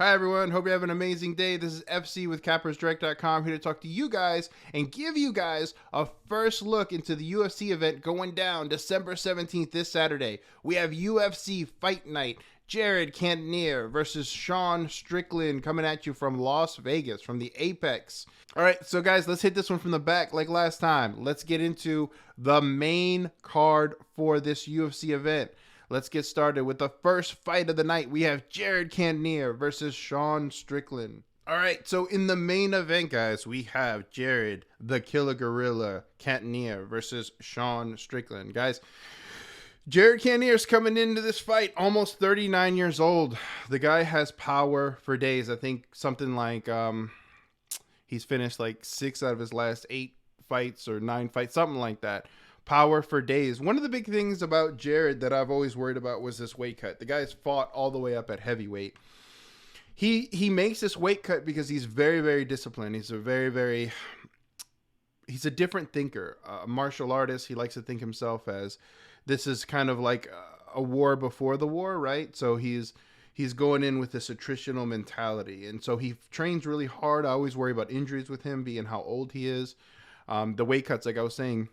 Hi everyone, hope you have an amazing day. This is FC with CappersDirect.com, here to talk to you guys and give you guys a first look into the UFC event going down December 17th this Saturday. We have UFC Fight Night. Jared Cannonier versus Sean Strickland coming at you from Las Vegas, from the Apex. All right, so guys, let's hit this one from the back like last time. Let's get into the main card for this UFC event. Let's get started with the first fight of the night. We have Jared Cannonier versus Sean Strickland. All right, so in the main event, guys, we have Jared, the Killer Gorilla, Cannonier versus Sean Strickland. Guys, Jared Cannonier is coming into this fight almost 39 years old. The guy has power for days. I think something like he's finished like 6 out of his last 8 fights or 9 fights, something like that. Power for days. One of the big things about Jared that I've always worried about was this weight cut. The guy's fought all the way up at heavyweight. He makes this weight cut because he's very, very disciplined. He's a different thinker. A martial artist. He likes to think himself as this is kind of like a war before the war, right? So he's going in with this attritional mentality. And so he trains really hard. I always worry about injuries with him, being how old he is. The weight cuts, like I was saying,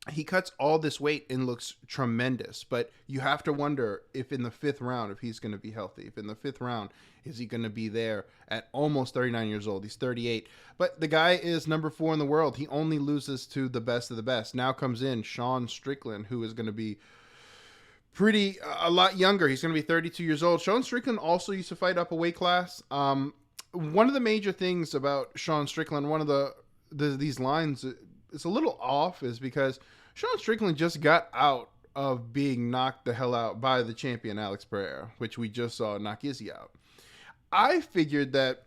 he cuts all this weight and looks tremendous, but you have to wonder if in the 5th round, if he's going to be healthy. If in the 5th round, is he going to be there at almost 39 years old? He's 38, but the guy is number 4 in the world. He only loses to the best of the best. Now comes in Sean Strickland, who is going to be a lot younger. He's going to be 32 years old. Sean Strickland also used to fight up a weight class. One of the major things about Sean Strickland, one of these lines is a little off, is because Sean Strickland just got out of being knocked the hell out by the champion Alex Pereira, which we just saw knock Izzy out. I figured that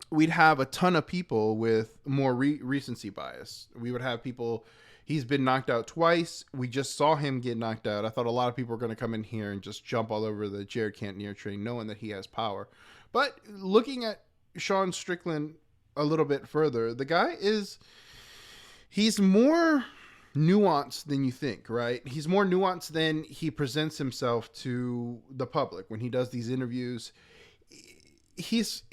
we'd have a ton of people with more recency bias. We would have people, he's been knocked out twice. We just saw him get knocked out. I thought a lot of people were going to come in here and just jump all over the Jared Cannonier train, knowing that he has power. But looking at Sean Strickland a little bit further, the guy he's more nuanced than you think, right? He's more nuanced than he presents himself to the public when he does these interviews. He's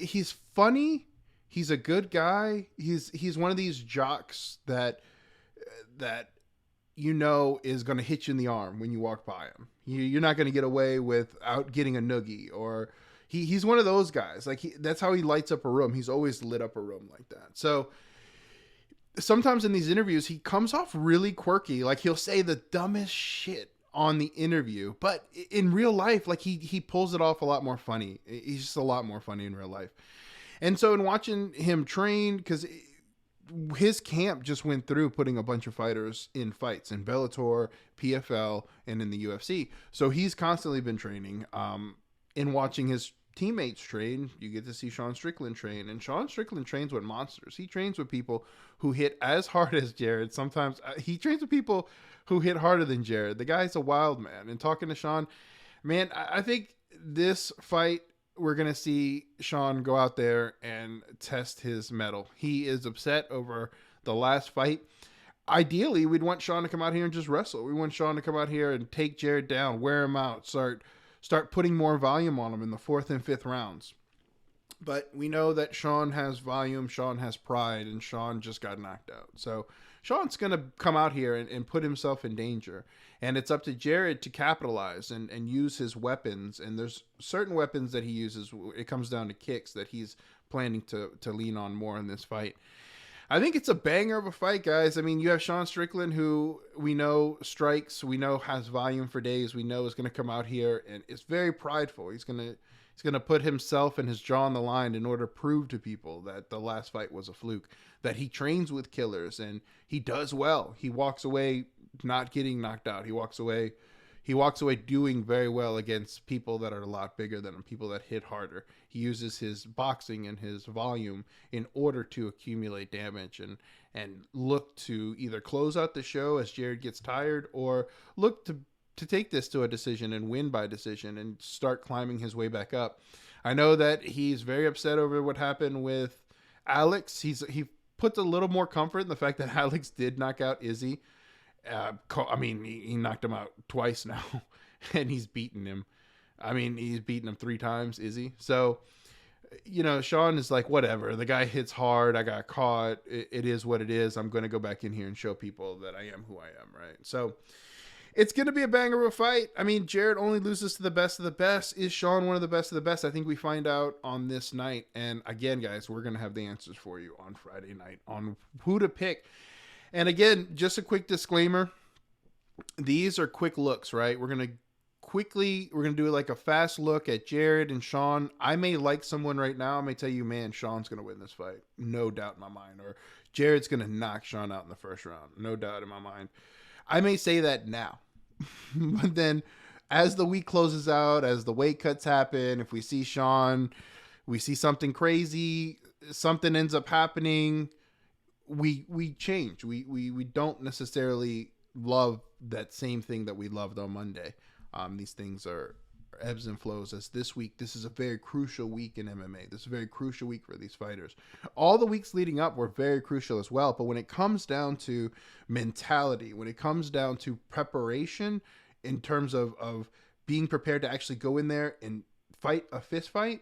funny. He's a good guy. He's one of these jocks that you know is going to hit you in the arm when you walk by him. You're not going to get away without getting a noogie, or he's one of those guys. Like that's how he lights up a room. He's always lit up a room like that. So sometimes in these interviews, he comes off really quirky. Like he'll say the dumbest shit on the interview, but in real life, like he pulls it off a lot more funny. He's just a lot more funny in real life. And so in watching him train, because his camp just went through putting a bunch of fighters in fights in Bellator, PFL, and in the UFC. So he's constantly been training. In watching his teammates train, you get to see Sean Strickland train, and Sean Strickland trains with monsters. He trains with people who hit as hard as Jared. Sometimes he trains with people who hit harder than Jared. The guy's a wild man. And talking to Sean, man, I think this fight, we're going to see Sean go out there and test his mettle. He is upset over the last fight. Ideally, we'd want Sean to come out here and just wrestle. We want Sean to come out here and take Jared down, wear him out, start putting more volume on him in the 4th and 5th rounds. But we know that Sean has volume, Sean has pride, and Sean just got knocked out. So Sean's going to come out here and put himself in danger. And it's up to Jared to capitalize and use his weapons. And there's certain weapons that he uses. It comes down to kicks that he's planning to lean on more in this fight. I think it's a banger of a fight, guys. I mean, you have Sean Strickland, who we know strikes, we know has volume for days, we know is going to come out here and is very prideful. He's going to put himself and his jaw on the line in order to prove to people that the last fight was a fluke, that he trains with killers and he does well. He walks away not getting knocked out. He walks away doing very well against people that are a lot bigger than him, people that hit harder. He uses his boxing and his volume in order to accumulate damage and look to either close out the show as Jared gets tired, or look to take this to a decision and win by decision and start climbing his way back up. I know that he's very upset over what happened with Alex. He puts a little more comfort in the fact that Alex did knock out Izzy. He knocked him out twice now, and he's beaten him. He's beaten him 3 times, Izzy. So Sean is like, whatever. The guy hits hard. I got caught. It is what it is. I'm going to go back in here and show people that I am who I am, right? So it's going to be a banger of a fight. I mean, Jared only loses to the best of the best. Is Sean one of the best of the best? I think we find out on this night. And again, guys, we're going to have the answers for you on Friday night on who to pick. And again, just a quick disclaimer. These are quick looks, right? We're going to do like a fast look at Jared and Sean. I may like someone right now. I may tell you, man, Sean's going to win this fight. No doubt in my mind. Or Jared's going to knock Sean out in the first round. No doubt in my mind. I may say that now. But then as the week closes out, as the weight cuts happen, if we see Sean, we see something crazy, something ends up happening, we change. We don't necessarily love that same thing that we loved on Monday. These things are ebbs and flows. As this week, this is a very crucial week in MMA. This is a very crucial week for these fighters. All the weeks leading up were very crucial as well. But when it comes down to mentality, when it comes down to preparation in terms of being prepared to actually go in there and fight a fist fight,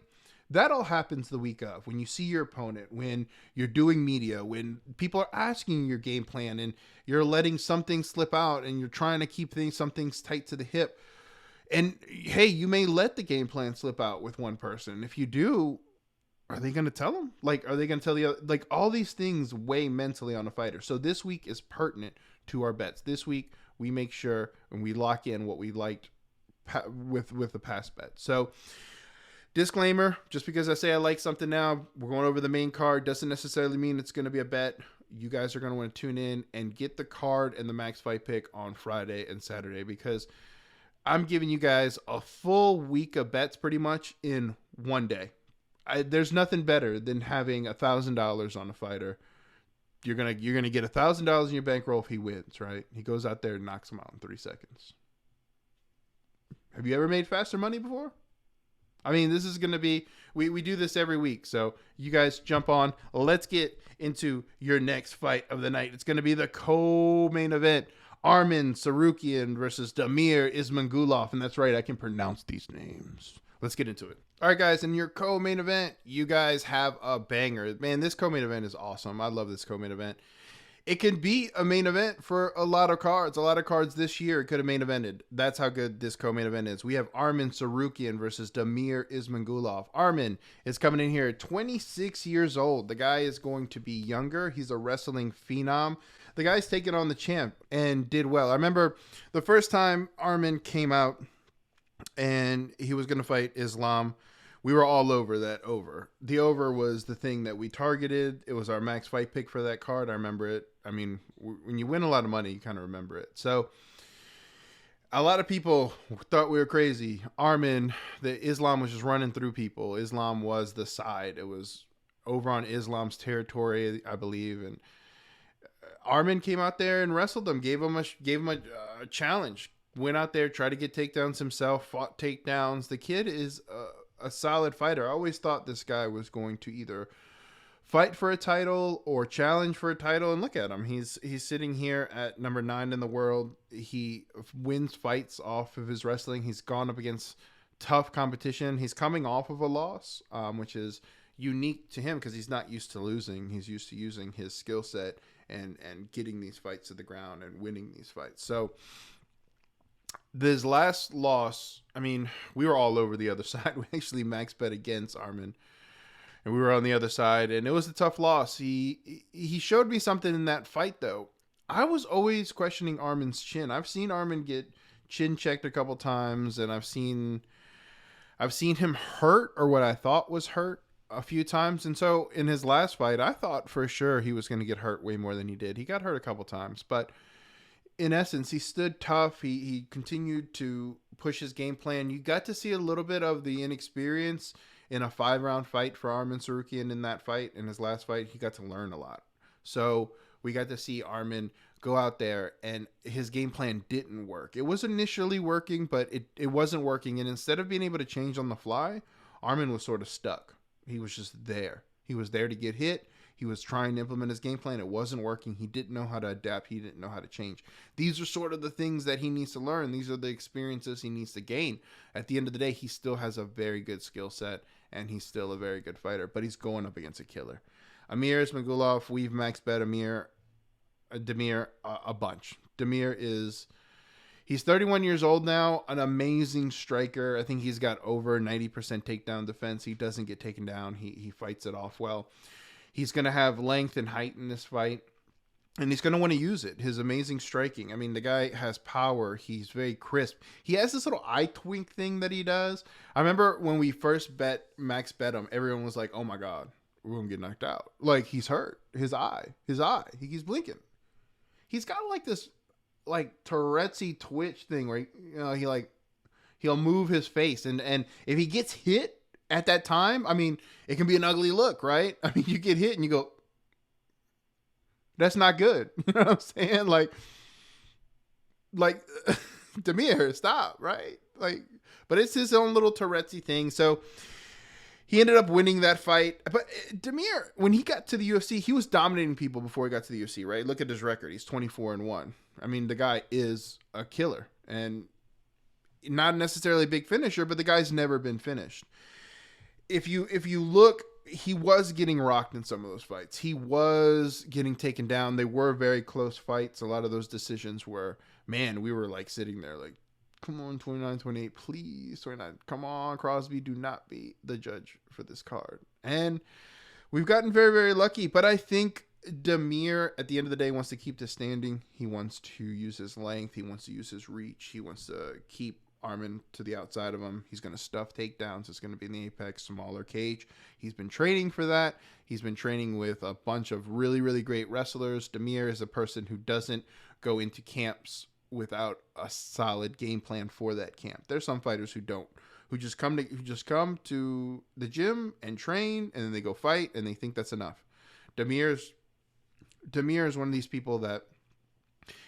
that all happens the week of. When you see your opponent, when you're doing media, when people are asking your game plan and you're letting something slip out and you're trying to keep some things tight to the hip. And hey, you may let the game plan slip out with one person. If you do, are they going to tell them? Like, are they going to tell the other? Like, all these things weigh mentally on a fighter. So this week is pertinent to our bets. This week, we make sure and we lock in what we liked with the past bet. So, disclaimer, just because I say I like something now, we're going over the main card, doesn't necessarily mean it's going to be a bet. You guys are going to want to tune in and get the card and the max fight pick on Friday and Saturday, because I'm giving you guys a full week of bets pretty much in one day. There's nothing better than having $1,000 on a fighter. You're gonna get $1,000 in your bankroll if he wins, right? He goes out there and knocks him out in 3 seconds. Have you ever made faster money before? I mean, this is going to be, we do this every week. So you guys jump on. Let's get into your next fight of the night. It's going to be the co-main event. Arman Tsarukyan versus Damir Ismagulov. And that's right, I can pronounce these names. Let's get into it. All right, guys, in your co-main event, you guys have a banger. Man, this co-main event is awesome. I love this co-main event. It can be a main event for a lot of cards. A lot of cards this year could have main evented. That's how good this co-main event is. We have Arman Tsarukyan versus Damir Ismagulov. Arman is coming in here at 26 years old. The guy is going to be younger. He's a wrestling phenom. The guy's taken on the champ and did well. I remember the first time Arman came out and he was going to fight Islam, we were all over that over. The over was the thing that we targeted. It was our max fight pick for that card. I remember it. I mean, when you win a lot of money, you kind of remember it. So a lot of people thought we were crazy. Arman, the Islam was just running through people. Islam was the side. It was over on Islam's territory, I believe. And Arman came out there and wrestled him, gave him a challenge. Went out there, tried to get takedowns himself, fought takedowns. The kid is a solid fighter. I always thought this guy was going to either fight for a title or challenge for a title. And look at him. He's sitting here at number 9 in the world. He wins fights off of his wrestling. He's gone up against tough competition. He's coming off of a loss, which is unique to him because he's not used to losing. He's used to using his skill set and getting these fights to the ground and winning these fights. So this last loss, I mean, we were all over the other side. We actually max bet against Arman, and we were on the other side, and it was a tough loss. He showed me something in that fight, though. I was always questioning Arman's chin. I've seen Arman get chin checked a couple times, and I've seen him hurt, or what I thought was hurt, a few times. And so in his last fight, I thought for sure he was going to get hurt way more than he did. He got hurt a couple times, but in essence, he stood tough. He continued to push his game plan. You got to see a little bit of the inexperience in a 5-round fight for Arman Tsarukyan in that fight. In his last fight, he got to learn a lot. So we got to see Arman go out there, and his game plan didn't work. It was initially working, but it wasn't working. And instead of being able to change on the fly, Arman was sort of stuck. He was just there. He was there to get hit. He was trying to implement his game plan. It wasn't working. He didn't know how to adapt. He didn't know how to change. These are sort of the things that he needs to learn. These are the experiences he needs to gain. At the end of the day, he still has a very good skill set, and he's still a very good fighter, but he's going up against a killer. Amir Ismagulov, we've max bet Damir a bunch. He's 31 years old now, an amazing striker. I think he's got over 90% takedown defense. He doesn't get taken down. He fights it off well. He's going to have length and height in this fight, and he's going to want to use it. His amazing striking. I mean, the guy has power. He's very crisp. He has this little eye twink thing that he does. I remember when we first max bet him, everyone was like, oh my God, we're going to get knocked out. Like, he's hurt. His eye. He keeps blinking. He's got like this Tourette's twitch thing where he'll move his face, and if he gets hit at that time, I mean, it can be an ugly look, right? I mean, you get hit and you go, that's not good. You know what I'm saying? Like Damir, stop, right? But it's his own little Tourette's thing. So he ended up winning that fight. But Damir, when he got to the UFC, he was dominating people before he got to the UFC, right? Look at his record. He's 24-1. I mean, the guy is a killer, and not necessarily a big finisher, but the guy's never been finished. If you look, he was getting rocked in some of those fights. He was getting taken down. They were very close fights. A lot of those decisions were, man, we were like sitting there like, come on, 29-28, please, 29. Come on, Crosby, do not be the judge for this card. And we've gotten very, very lucky. But I think Damir, at the end of the day, wants to keep this standing. He wants to use his length. He wants to use his reach. He wants to keep Arman to the outside of him. He's going to stuff takedowns. It's going to be in the apex, smaller cage. He's been training for that. He's been training with a bunch of really, really great wrestlers. Damir is a person who doesn't go into camps without a solid game plan for that camp. There's some fighters who just come to the gym and train, and then they go fight, and they think that's enough. Damir is one of these people that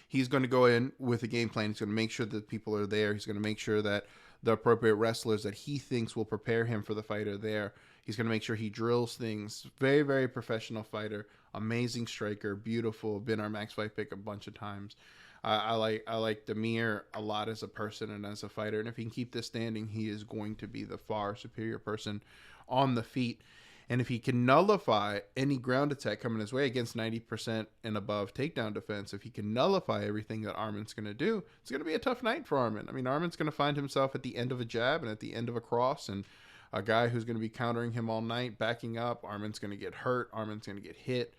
he's going to go in with a game plan. He's going to make sure that people are there. He's going to make sure that the appropriate wrestlers that he thinks will prepare him for the fight are there. He's going to make sure he drills things. Very, very professional fighter. Amazing striker. Beautiful. Been our max fight pick a bunch of times. I like Damir a lot as a person and as a fighter. And if he can keep this standing, he is going to be the far superior person on the feet. And if he can nullify any ground attack coming his way against 90% and above takedown defense, if he can nullify everything that Arman's going to do, it's going to be a tough night for Arman. I mean, Arman's going to find himself at the end of a jab and at the end of a cross, and a guy who's going to be countering him all night, backing up. Arman's going to get hurt. Arman's going to get hit.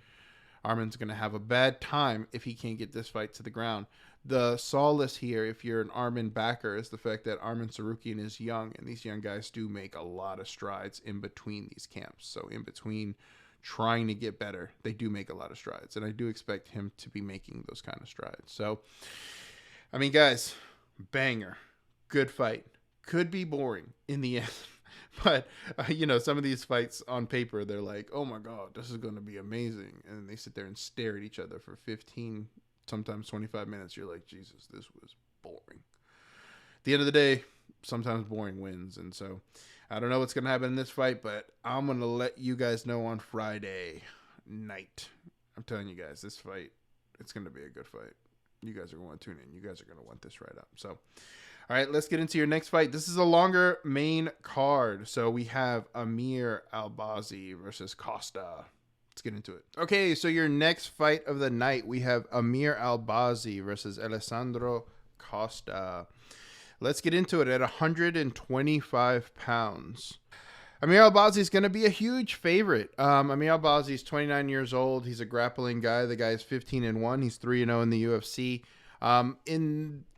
Arman's going to have a bad time if he can't get this fight to the ground. The solace here, if you're an Arman backer, is the fact that Arman Tsarukyan is young, and these young guys do make a lot of strides in between these camps. So in between trying to get better, they do make a lot of strides, and I do expect him to be making those kind of strides. So, I mean, guys, banger, good fight. Could be boring in the end. But, some of these fights on paper, they're like, oh my God, this is going to be amazing. And they sit there and stare at each other for 15, sometimes 25 minutes. You're like, Jesus, this was boring. At the end of the day, sometimes boring wins. And so I don't know what's going to happen in this fight, but I'm going to let you guys know on Friday night. I'm telling you guys, this fight, it's going to be a good fight. You guys are going to tune in. You guys are going to want this right up. So, all right, let's get into your next fight. This is a longer main card. So we have Amir Albazi versus Costa. Let's get into it. Okay, so your next fight of the night, we have Amir Albazi versus Alessandro Costa. Let's get into it at 125 pounds. Amir Albazi is going to be a huge favorite. Amir Albazi is 29 years old. He's a grappling guy. The guy is 15-1. He's 3-0 in the UFC.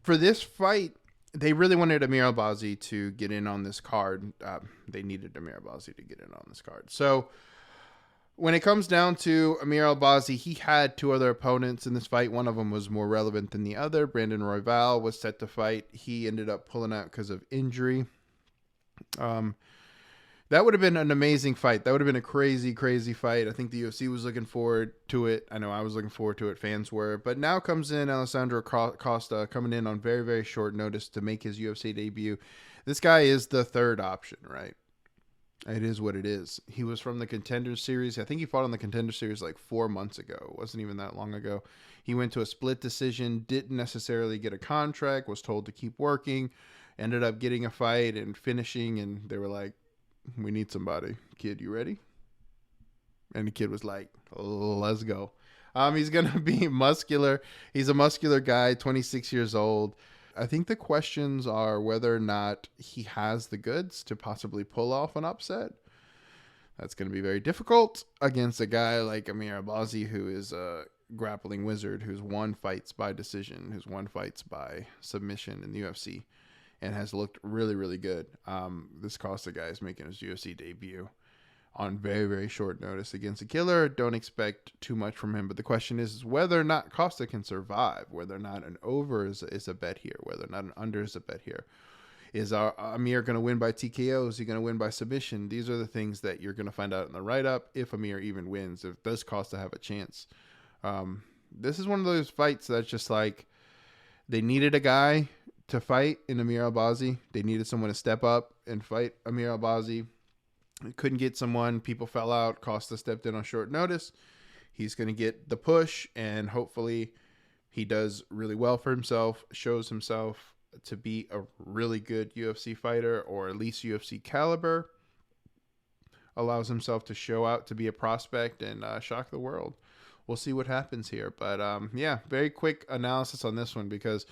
For this fight, they really wanted Amir Albazi to get in on this card. They needed Amir Albazi to get in on this card. So when it comes down to Amir Albazi, he had two other opponents in this fight. One of them was more relevant than the other. Brandon Royval was set to fight. He ended up pulling out because of injury. That would have been an amazing fight. That would have been a crazy, crazy fight. I think the UFC was looking forward to it. I know I was looking forward to it. Fans were. But now comes in Alessandro Costa, coming in on very, very short notice to make his UFC debut. This guy is the third option, right? It is what it is. He was from the Contender Series. I think he fought on the Contender Series like 4 months ago. It wasn't even that long ago. He went to a split decision, didn't necessarily get a contract, was told to keep working, ended up getting a fight and finishing, and they were like, we need somebody. Kid, you ready? And the kid was like, let's go. He's going to be muscular. He's a muscular guy, 26 years old. I think the questions are whether or not he has the goods to possibly pull off an upset. That's going to be very difficult against a guy like Amir Albazi, who is a grappling wizard, who's won fights by decision, who's won fights by submission in the UFC, and has looked really, really good. This Costa guy is making his UFC debut on very, very short notice against a killer. Don't expect too much from him. But the question is whether or not Costa can survive, whether or not an over is a bet here, whether or not an under is a bet here. Is Amir going to win by TKO? Is he going to win by submission? These are the things that you're going to find out in the write-up if Amir even wins. If does Costa have a chance? This is one of those fights that's just like they needed a guy to fight in Amir Albazi. They needed someone to step up and fight Amir Albazi. Couldn't get someone. People fell out. Costa stepped in on short notice. He's going to get the push, and hopefully he does really well for himself, shows himself to be a really good UFC fighter, or at least UFC caliber, allows himself to show out to be a prospect and shock the world. We'll see what happens here. But yeah, very quick analysis on this one because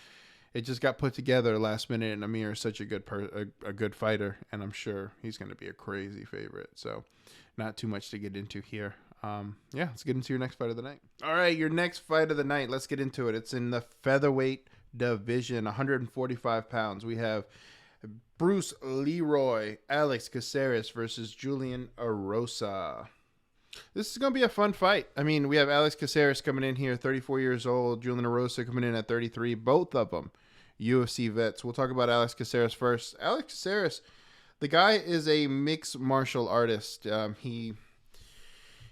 it just got put together last minute, and Amir is such a good fighter, and I'm sure he's going to be a crazy favorite. So not too much to get into here. Yeah, let's get into your next fight of the night. All right, your next fight of the night. Let's get into it. It's in the featherweight division, 145 pounds. We have Bruce Leroy, Alex Caceres versus Julian Erosa. This is going to be a fun fight. I mean, we have Alex Caceres coming in here, 34 years old. Julian Erosa coming in at 33. Both of them UFC vets. We'll talk about Alex Caceres first. Alex Caceres, the guy is a mixed martial artist. He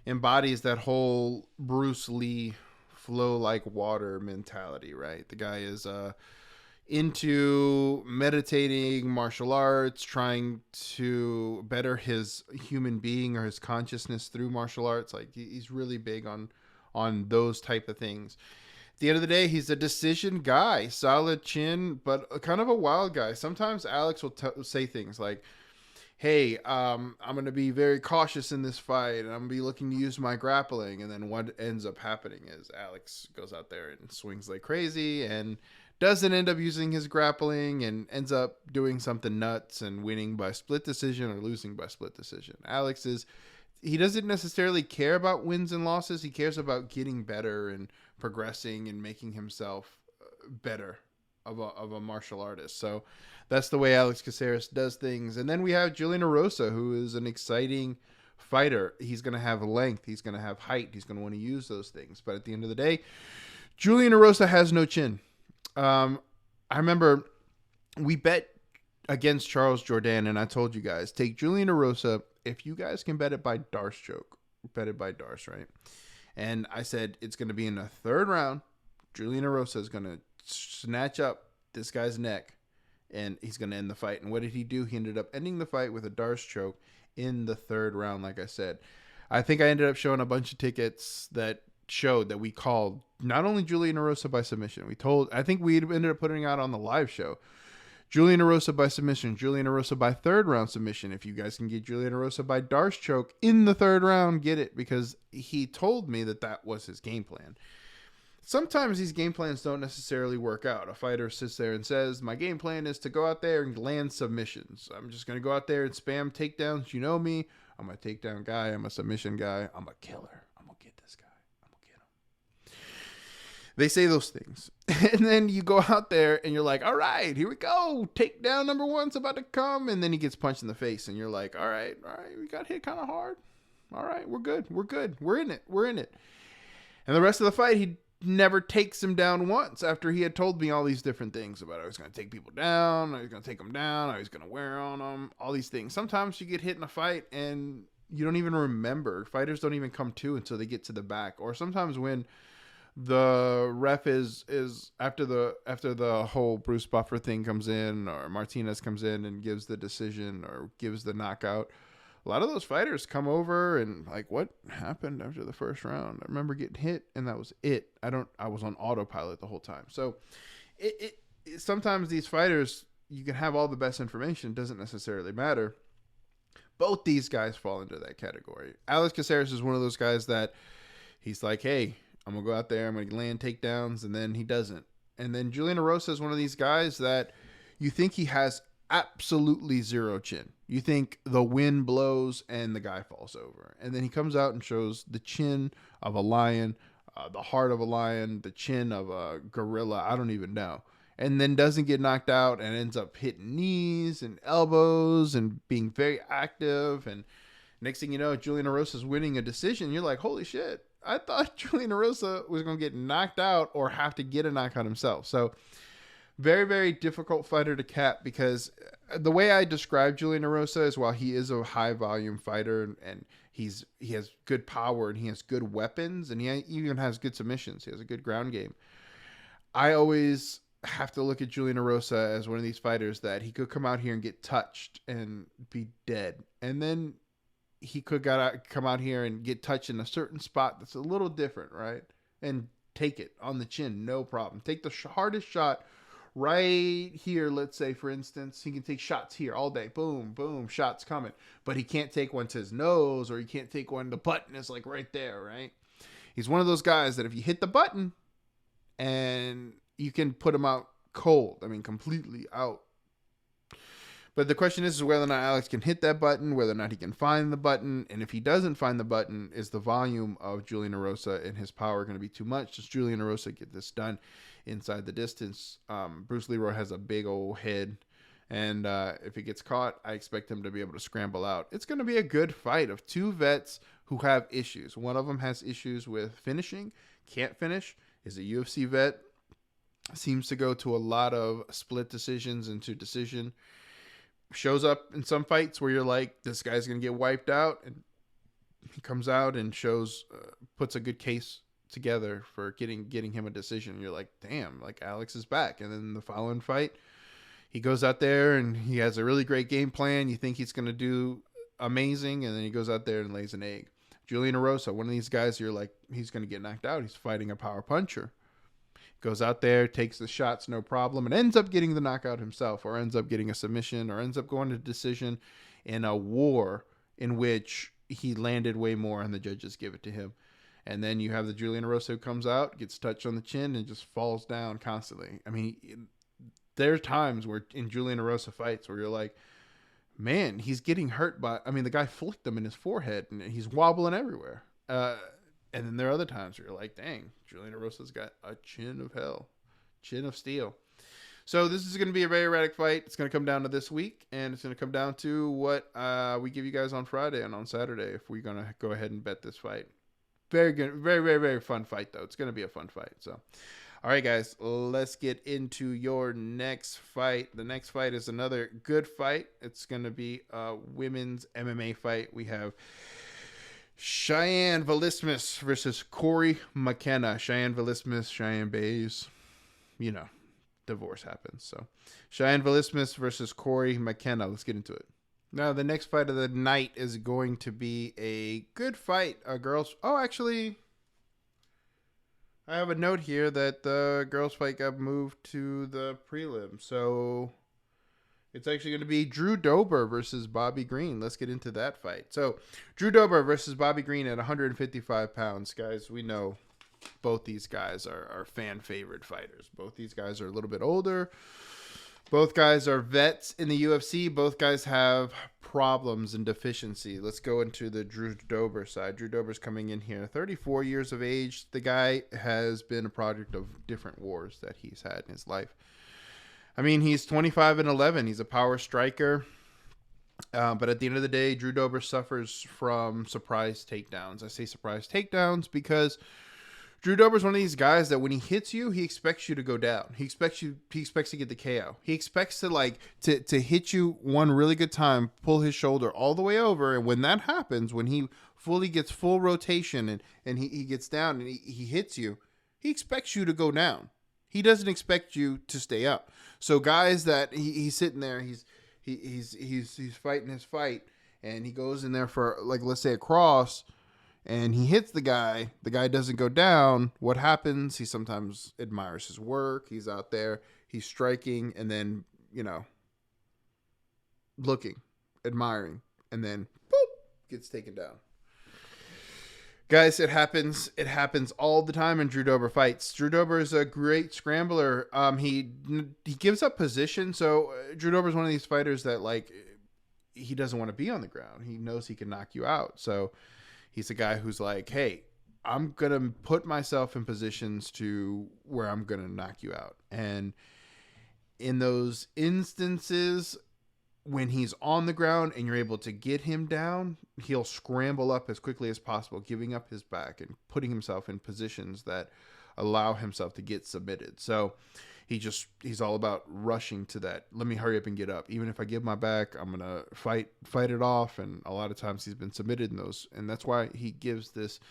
embodies that whole Bruce Lee flow like water mentality, right? The guy is into meditating, martial arts, trying to better his human being or his consciousness through martial arts. Like he's really big on those type of things. At the end of the day, he's a decision guy, solid chin, but kind of a wild guy. Sometimes Alex will say things like, hey, I'm going to be very cautious in this fight, and I'm going to be looking to use my grappling. And then what ends up happening is Alex goes out there and swings like crazy and doesn't end up using his grappling and ends up doing something nuts and winning by split decision or losing by split decision. He doesn't necessarily care about wins and losses. He cares about getting better and progressing and making himself better of a martial artist. So that's the way Alex Caceres does things. And then we have Julian Erosa, who is an exciting fighter. He's going to have length. He's going to have height. He's going to want to use those things. But at the end of the day, Julian Erosa has no chin. I remember we bet against Charles Jourdain, and I told you guys, take Julian Erosa. If you guys can bet it by Darce choke, bet it by Darce, right? And I said it's going to be in the third round. Julian Erosa is going to snatch up this guy's neck, and he's going to end the fight. And what did he do? He ended up ending the fight with a Darce choke in the third round, like I said. I think I ended up showing a bunch of tickets that showed that we called not only Julian Erosa by submission. I think we ended up putting out on the live show, Julian Erosa by submission, Julian Erosa by third round submission. If you guys can get Julian Erosa by Darce choke in the third round, get it, because he told me that was his game plan. Sometimes these game plans don't necessarily work out. A fighter sits there and says, my game plan is to go out there and land submissions. I'm just going to go out there and spam takedowns. You know me. I'm a takedown guy. I'm a submission guy. I'm a killer. I'm going to get this guy. I'm going to get him. They say those things. And then you go out there and you're like, all right, here we go. Takedown number one's about to come. And then he gets punched in the face. And you're like, all right, we got hit kind of hard. All right, we're good. We're in it. And the rest of the fight, he never takes him down once after he had told me all these different things about I was going to take people down, I was going to take them down, I was going to wear on them, all these things. Sometimes you get hit in a fight and you don't even remember. Fighters don't even come to until they get to the back. Or sometimes when the ref is after the whole Bruce Buffer thing comes in, or Martinez comes in and gives the decision or gives the knockout, a lot of those fighters come over and like, what happened after the first round? I remember getting hit and that was it. I was on autopilot the whole time. So it sometimes these fighters, you can have all the best information. It doesn't necessarily matter. Both these guys fall into that category. Alex Caceres is one of those guys that he's like, hey, I'm going to go out there, I'm going to land takedowns, and then he doesn't. And then Julian Erosa is one of these guys that you think he has absolutely zero chin. You think the wind blows and the guy falls over. And then he comes out and shows the chin of a lion, the heart of a lion, the chin of a gorilla. I don't even know. And then doesn't get knocked out and ends up hitting knees and elbows and being very active. And next thing you know, Julian Erosa is winning a decision. You're like, holy shit. I thought Julian Erosa was going to get knocked out or have to get a knockout himself. So very, very difficult fighter to cap, because the way I describe Julian Erosa is, while he is a high volume fighter and he has good power and he has good weapons and he even has good submissions, he has a good ground game, I always have to look at Julian Erosa as one of these fighters that he could come out here and get touched and be dead. And then he could come out here and get touched in a certain spot that's a little different, right? And take it on the chin, no problem. Take the hardest shot right here, let's say, for instance. He can take shots here all day. Boom, boom, shots coming. But he can't take one to his nose, or he can't take one, the button is like right there, right? He's one of those guys that if you hit the button and you can put him out cold. I mean, completely out. But the question is whether or not Alex can hit that button, whether or not he can find the button. And if he doesn't find the button, is the volume of Julian Erosa and his power going to be too much? Does Julian Erosa get this done inside the distance? Bruce Leroy has a big old head. And if he gets caught, I expect him to be able to scramble out. It's going to be a good fight of two vets who have issues. One of them has issues with finishing, can't finish, is a UFC vet. Seems to go to a lot of split decisions into decision. Shows up in some fights where you're like, this guy's going to get wiped out. And he comes out and shows, puts a good case together for getting him a decision. You're like, damn, like Alex is back. And then the following fight, he goes out there and he has a really great game plan. You think he's going to do amazing. And then he goes out there and lays an egg. Julian Erosa, one of these guys, you're like, he's going to get knocked out. He's fighting a power puncher. Goes out there, takes the shots, no problem, and ends up getting the knockout himself, or ends up getting a submission, or ends up going to decision in a war in which he landed way more and the judges give it to him. And then you have the Julian Erosa who comes out, gets touched on the chin, and just falls down constantly. I mean, there are times where in Julian Erosa fights where you're like, man, he's getting hurt by, I mean, the guy flicked him in his forehead, and he's wobbling everywhere. And then there are other times where you're like, dang, Julian Erosa's got a chin of hell, chin of steel. So this is going to be a very erratic fight. It's going to come down to this week, and it's going to come down to what we give you guys on Friday and on Saturday if we're going to go ahead and bet this fight. Very good, very, very, very fun fight, though. It's going to be a fun fight. So, all right, guys, let's get into your next fight. The next fight is another good fight. It's going to be a women's MMA fight. We have Cheyanne Vlismas versus Cory McKenna. Cheyanne Vlismas, Cheyanne Bays. You know, divorce happens. So, Cheyanne Vlismas versus Cory McKenna. Let's get into it. Now, the next fight of the night is going to be a good fight. Actually, I have a note here that the girls' fight got moved to the prelim. So, it's actually going to be Drew Dober versus Bobby Green. Let's get into that fight. So, Drew Dober versus Bobby Green at 155 pounds. Guys, we know both these guys are fan favorite fighters. Both these guys are a little bit older. Both guys are vets in the UFC. Both guys have problems and deficiency. Let's go into the Drew Dober side. Drew Dober's coming in here, 34 years of age. The guy has been a product of different wars that he's had in his life. I mean, he's 25-11. He's a power striker. But at the end of the day, Drew Dober suffers from surprise takedowns. I say surprise takedowns because Drew Dober's one of these guys that when he hits you, he expects you to go down. He expects to get the KO. He expects to hit you one really good time, pull his shoulder all the way over. And when that happens, when he fully gets full rotation and he gets down and he hits you, he expects you to go down. He doesn't expect you to stay up. So guys that he's sitting there, he's fighting his fight, and he goes in there for, like, let's say a cross, and he hits the guy doesn't go down, what happens? He sometimes admires his work. He's out there, he's striking, and then, looking, admiring, and then boop, gets taken down. Guys, it happens. It happens all the time in Drew Dober fights. Drew Dober is a great scrambler. He gives up position. So Drew Dober is one of these fighters that, like, he doesn't want to be on the ground. He knows he can knock you out. So he's a guy who's like, hey, I'm going to put myself in positions to where I'm going to knock you out. And in those instances, when he's on the ground and you're able to get him down, he'll scramble up as quickly as possible, giving up his back and putting himself in positions that allow himself to get submitted. So he's all about rushing to that. Let me hurry up and get up. Even if I give my back, I'm going to fight it off. And a lot of times he's been submitted in those. And that's why he gives this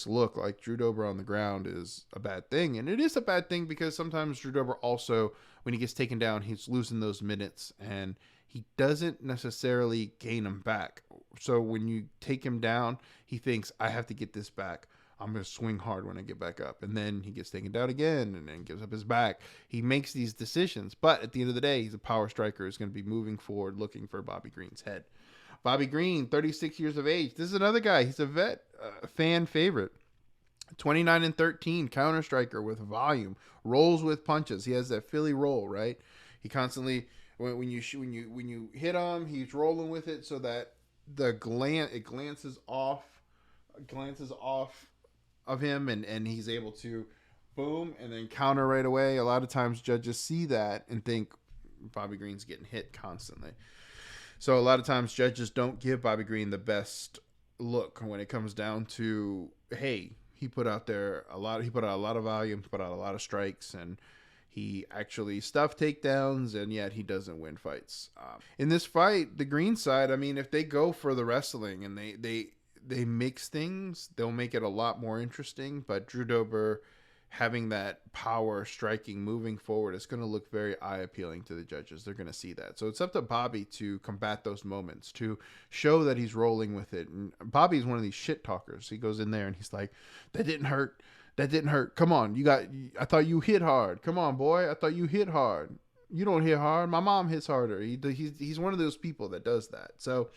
look like Drew Dober on the ground is a bad thing. And it is a bad thing because sometimes Drew Dober also, when he gets taken down, he's losing those minutes and he doesn't necessarily gain them back. So when you take him down, he thinks, I have to get this back. I'm going to swing hard when I get back up. And then he gets taken down again and then gives up his back. He makes these decisions. But at the end of the day, he's a power striker. He's going to be moving forward, looking for Bobby Green's head. Bobby Green, 36 years of age. This is another guy. He's a vet, fan favorite. 29-13, counter striker with volume, rolls with punches. He has that Philly roll, right? He constantly... When you hit him, he's rolling with it so that it glances off of him, and he's able to boom and then counter right away. A lot of times judges see that and think Bobby Green's getting hit constantly. So a lot of times judges don't give Bobby Green the best look when it comes down to, hey, he put out a lot of volume, put out a lot of strikes, and he actually stuffed takedowns, and yet he doesn't win fights. In this fight, the green side, I mean, if they go for the wrestling and they mix things, they'll make it a lot more interesting. But Drew Dober having that power striking moving forward is going to look very eye appealing to the judges. They're going to see that. So it's up to Bobby to combat those moments, to show that he's rolling with it. And Bobby's one of these shit talkers. He goes in there and he's like, that didn't hurt. That didn't hurt. Come on. I thought you hit hard. Come on, boy. I thought you hit hard. You don't hit hard. My mom hits harder. He's one of those people that does that. So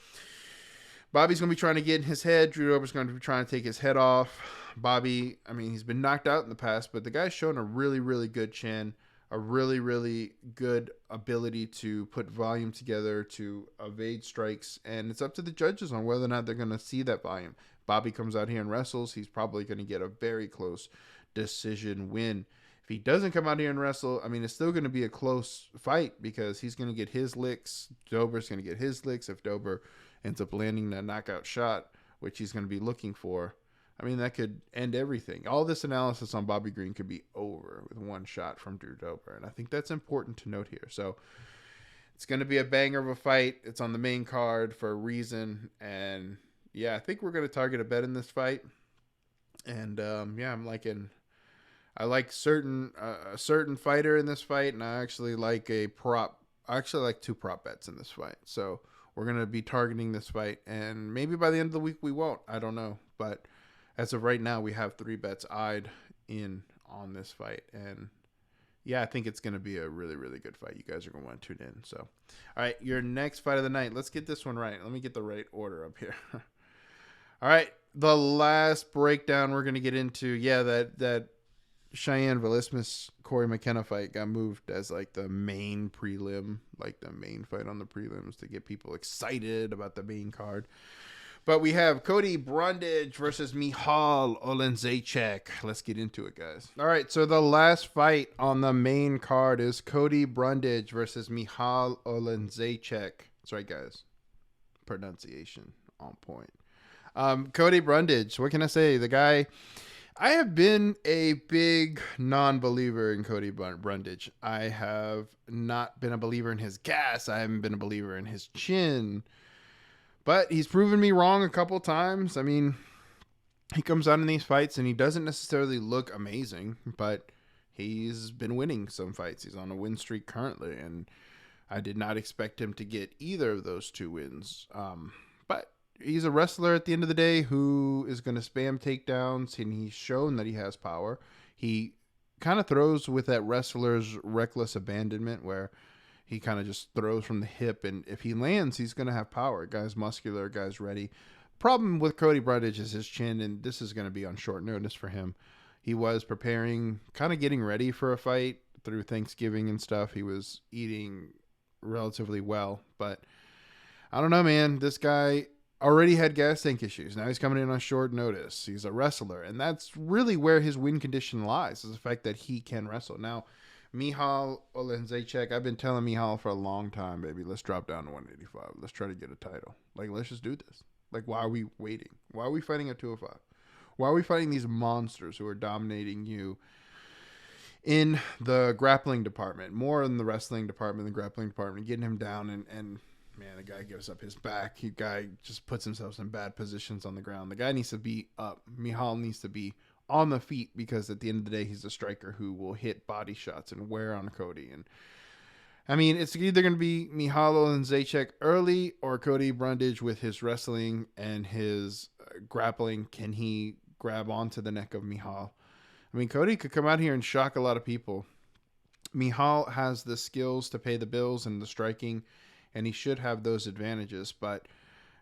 Bobby's going to be trying to get in his head. Drew Dober's going to be trying to take his head off. Bobby, I mean, he's been knocked out in the past, but the guy's shown a really, really good chin, a really, really good ability to put volume together, to evade strikes. And it's up to the judges on whether or not they're going to see that volume. Bobby comes out here and wrestles, he's probably going to get a very close decision win. If he doesn't come out here and wrestle, I mean, it's still going to be a close fight because he's going to get his licks. Dober's going to get his licks. If Dober ends up landing that knockout shot, which he's going to be looking for, I mean, that could end everything. All this analysis on Bobby Green could be over with one shot from Drew Dober, and I think that's important to note here. So it's going to be a banger of a fight. It's on the main card for a reason, and yeah, I think we're going to target a bet in this fight. And I like a certain fighter in this fight, and I actually like a prop. I actually like two prop bets in this fight. So we're going to be targeting this fight, and maybe by the end of the week we won't. I don't know, but as of right now, we have 3 bets eyed in on this fight, and yeah, I think it's going to be a really, really good fight. You guys are going to want to tune in. So, all right, your next fight of the night. Let's get this one right. Let me get the right order up here. All right, the last breakdown we're going to get into, that Cheyanne Vlismas Cory McKenna fight got moved as like the main prelim, like the main fight on the prelims to get people excited about the main card. But we have Cody Brundage versus Michal Oleksiejczuk. Let's get into it, guys. All right, so the last fight on the main card is Cody Brundage versus Michal Oleksiejczuk. That's right, guys. Pronunciation on point. Cody Brundage, what can I say? The guy, I have been a big non-believer in Cody Brundage. I have not been a believer in his gas. I haven't been a believer in his chin. But he's proven me wrong a couple times. I mean, he comes out in these fights and he doesn't necessarily look amazing, but he's been winning some fights. He's on a win streak currently, and I did not expect him to get either of those 2 wins. But he's a wrestler at the end of the day who is going to spam takedowns, and he's shown that he has power. He kind of throws with that wrestler's reckless abandonment where he kind of just throws from the hip, and if he lands, he's going to have power. Guy's muscular, guy's ready. Problem with Cody Brundage is his chin, and this is going to be on short notice for him. He was preparing, kind of getting ready for a fight through Thanksgiving and stuff. He was eating relatively well, but I don't know, man. This guy already had gas tank issues. Now he's coming in on short notice. He's a wrestler, and that's really where his win condition lies, is the fact that he can wrestle. Now, Michal Oleksiejczuk, I've been telling Michal for a long time, baby, let's drop down to 185. Let's try to get a title. Like, let's just do this. Like, why are we waiting? Why are we fighting at 205? Why are we fighting these monsters who are dominating you in the grappling department? More in the wrestling department, the grappling department, getting him down, and man, the guy gives up his back. The guy just puts himself in bad positions on the ground. The guy needs to be up. Michal needs to be on the feet, because at the end of the day, he's a striker who will hit body shots and wear on Cody. And I mean, it's either going to be Michal Oleksiejczuk early or Cody Brundage with his wrestling and his grappling. Can he grab onto the neck of Michal? I mean, Cody could come out here and shock a lot of people. Michal has the skills to pay the bills and the striking, and he should have those advantages. But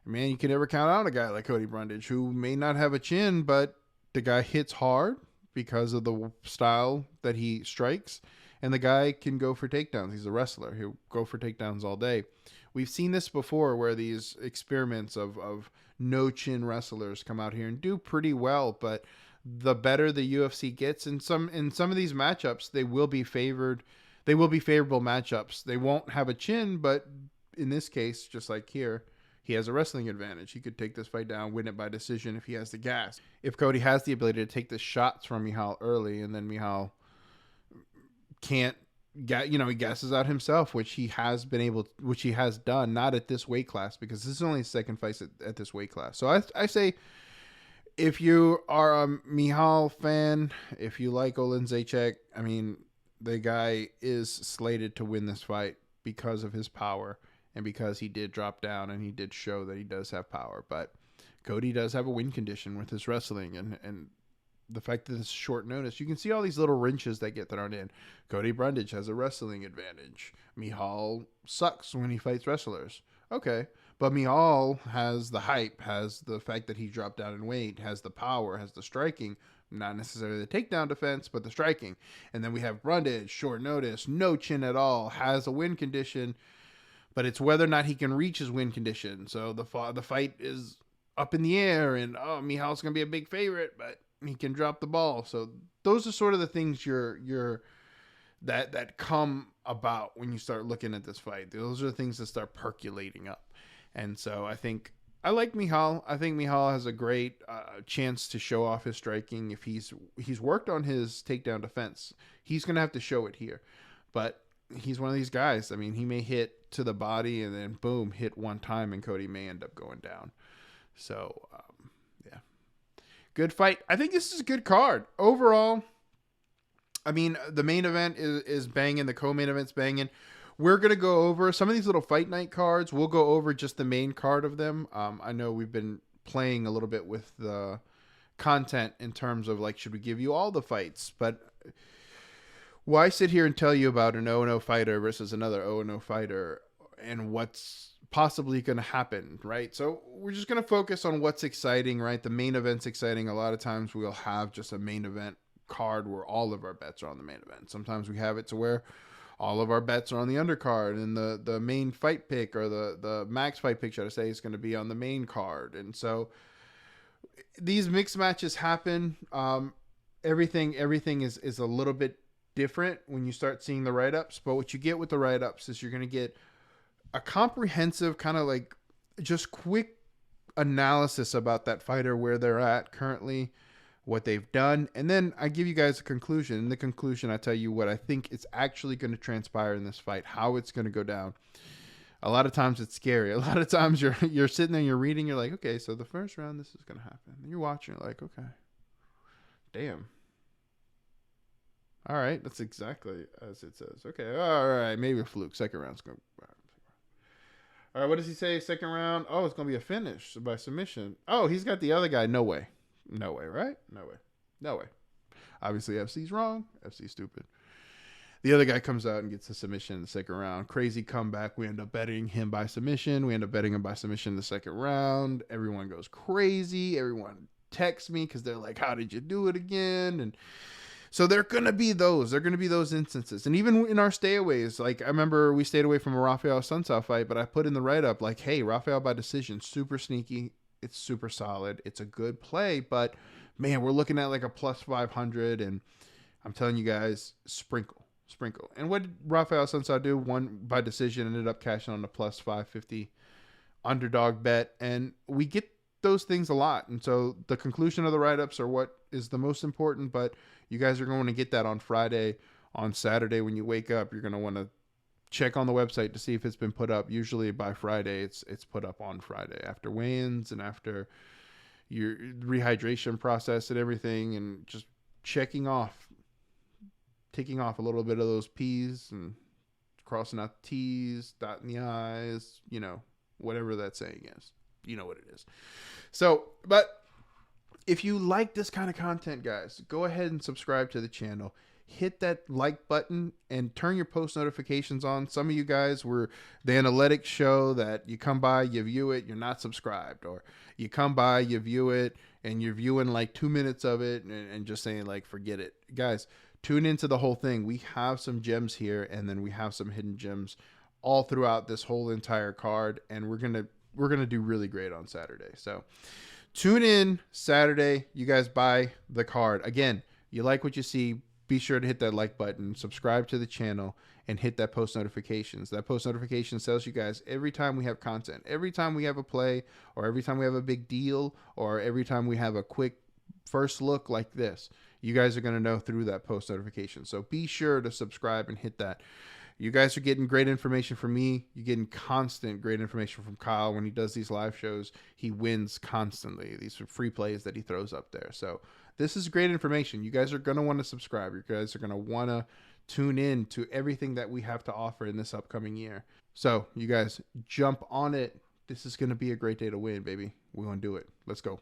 man, you can never count out a guy like Cody Brundage, who may not have a chin, but the guy hits hard because of the style that he strikes, and the guy can go for takedowns. He's a wrestler. He'll go for takedowns all day. We've seen this before, where these experiments of no-chin wrestlers come out here and do pretty well, but the better the UFC gets, in some of these matchups, they will be favored. They will be favorable matchups. They won't have a chin, but in this case, just like here, he has a wrestling advantage. He could take this fight down, win it by decision if he has the gas. If Cody has the ability to take the shots from Michal early, and then Michal can't get, he gasses out himself, which he has done, not at this weight class, because this is only his second fight at this weight class. So I say, if you are a Michal fan, if you like Oleksiejczuk, I mean, the guy is slated to win this fight because of his power, and because he did drop down and he did show that he does have power. But Cody does have a win condition with his wrestling, and the fact that it's short notice, you can see all these little wrenches that get thrown in. Cody Brundage has a wrestling advantage. Michal sucks when he fights wrestlers. Okay, but Michal has the hype, has the fact that he dropped down in weight, has the power, has the striking, not necessarily the takedown defense, but the striking. And then we have Brundage, short notice, no chin at all, has a win condition, but it's whether or not he can reach his win condition. So the fight is up in the air, and Michal's going to be a big favorite, but he can drop the ball. So those are sort of the things that come about when you start looking at this fight. Those are the things that start percolating up. And so I like Michal. I think Michal has a great chance to show off his striking. If he's worked on his takedown defense, he's going to have to show it here. But he's one of these guys. I mean, he may hit to the body and then boom, hit one time, and Cody may end up going down. So, yeah. Good fight. I think this is a good card. Overall, I mean, the main event is banging. The co-main event's banging. We're going to go over some of these little fight night cards. We'll go over just the main card of them. I know we've been playing a little bit with the content in terms of, like, should we give you all the fights? But why sit here and tell you about an 0-0 fighter versus another 0-0 fighter and what's possibly going to happen, right? So we're just going to focus on what's exciting, right? The main event's exciting. A lot of times we'll have just a main event card where all of our bets are on the main event. Sometimes we have it to where all of our bets are on the undercard, and the main fight pick, or the max fight pick, should I say, is going to be on the main card. And so these mixed matches happen. Everything is a little bit different when you start seeing the write-ups, but what you get with the write-ups is you're going to get a comprehensive kind of like just quick analysis about that fighter, where they're at currently, what they've done, and then I give you guys a conclusion. In the conclusion, I tell you what I think is actually going to transpire in this fight, how it's going to go down. A lot of times it's scary. A lot of times you're sitting there, you're reading, you're like, okay, so the first round, this is going to happen. And you're watching, you're like, okay, damn. All right, that's exactly as it says. Okay, all right, maybe a fluke. Second round's going. All right, what does he say? Second round. Oh, it's gonna be a finish by submission. Oh, he's got the other guy. No way. No way. Right? No way. No way. Obviously, FC's wrong. FC's stupid. The other guy comes out and gets a submission in the second round. Crazy comeback. We end up betting him by submission. We end up betting him by submission in the second round. Everyone goes crazy. Everyone texts me because they're like, how did you do it again? And so there are going to be those. There are going to be those instances. And even in our stayaways, like I remember we stayed away from a Rafael Sunsao fight, but I put in the write-up like, hey, Rafael by decision, super sneaky. It's super solid. It's a good play, but man, we're looking at like a plus 500. And I'm telling you guys, sprinkle. And what did Rafael Sunsao do? Won by decision, ended up cashing on the plus 550 underdog bet. And we get those things a lot. And so the conclusion of the write-ups are what is the most important, but you guys are going to get that on Friday. On Saturday, when you wake up, you're going to want to check on the website to see if it's been put up. Usually by Friday, it's put up on Friday after weigh-ins and after your rehydration process and everything, and just ticking off a little bit of those P's and crossing out the T's, dotting the I's, whatever that saying is. You know what it is. So, but if you like this kind of content, guys, go ahead and subscribe to the channel. Hit that like button and turn your post notifications on. Some of you guys the analytics show that you come by, you view it, you're not subscribed, or you come by, you view it, and you're viewing like 2 minutes of it and just saying like, forget it. Guys, tune into the whole thing. We have some gems here, and then we have some hidden gems all throughout this whole entire card, and we're gonna do really great on Saturday. So tune in Saturday. You guys buy the card. Again, you like what you see, be sure to hit that like button, subscribe to the channel, and hit that post notifications. That post notification tells you guys every time we have content, every time we have a play, or every time we have a big deal, or every time we have a quick first look like this. You guys are going to know through that post notification. So be sure to subscribe and hit that. You guys are getting great information from me. You're getting constant great information from Kyle. When he does these live shows, he wins constantly. These are free plays that he throws up there. So this is great information. You guys are going to want to subscribe. You guys are going to want to tune in to everything that we have to offer in this upcoming year. So you guys jump on it. This is going to be a great day to win, baby. We're going to do it. Let's go.